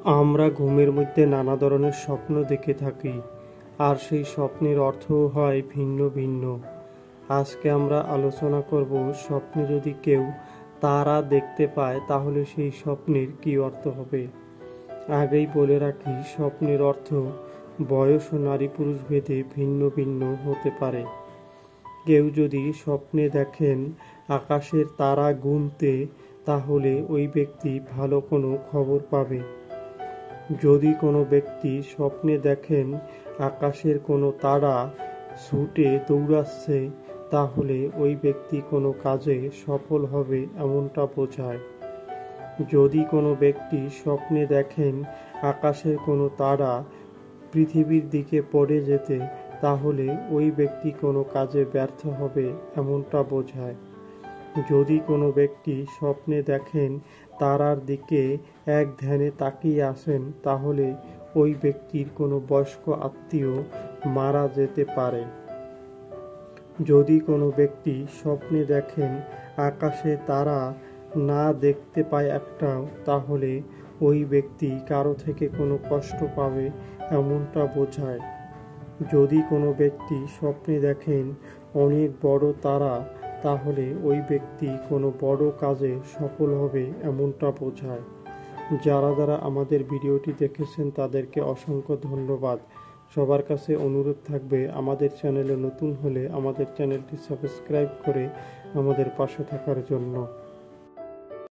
আমরা ঘুমের মধ্যে নানা ধরনের স্বপ্ন দেখে থাকি, আর সেই স্বপ্নের অর্থও হয় ভিন্ন ভিন্ন। আজকে আমরা আলোচনা করব, স্বপ্নে যদি কেউ তারা দেখতে পায় তাহলে সেই স্বপ্নের কী অর্থ হবে। আগেই বলে রাখি, স্বপ্নের অর্থ বয়স ও নারী পুরুষ ভেদে ভিন্ন ভিন্ন হতে পারে। কেউ যদি স্বপ্নে দেখেন আকাশের তারা গুনতে, তাহলে ওই ব্যক্তি ভালো কোনো খবর পাবে। যদি কোনো ব্যক্তি স্বপ্নে দেখেন আকাশের কোনো তারা ছুটে দৌড়াচ্ছে, তাহলে ওই ব্যক্তি কোনো কাজে সফল হবে এমনটা বোঝায়। যদি কোনো ব্যক্তি স্বপ্নে দেখেন আকাশের কোনো তারা পৃথিবীর দিকে পড়ে যেতে, তাহলে ওই ব্যক্তি কোনো কাজে ব্যর্থ হবে এমনটা বোঝায়। যদি কোনো ব্যক্তি স্বপ্নে দেখেন তারার দিকে এক ধ্যানে তাকিয়ে আসেন, তাহলে ওই ব্যক্তির কোনো বয়স্ক আত্মীয় মারা যেতে পারে। যদি কোনো ব্যক্তি স্বপ্নে দেখেন আকাশে তারা না দেখতে পায় একটাও, তাহলে ওই ব্যক্তি কারো থেকে কোনো কষ্ট পাবে এমনটা বোঝায়। যদি কোনো ব্যক্তি স্বপ্নে দেখেন অনেক বড় তারা, তাহলে ওই ব্যক্তি কোনো বড় কাজে সফল হবে এমনটা বোঝায়। যারা আমাদের ভিডিওটি দেখেছেন তাদেরকে অসংখ্য ধন্যবাদ। সবার কাছে অনুরোধ থাকবে, আমাদের চ্যানেলে নতুন হলে আমাদের চ্যানেলটি সাবস্ক্রাইব করে আমাদের পাশে থাকার জন্য।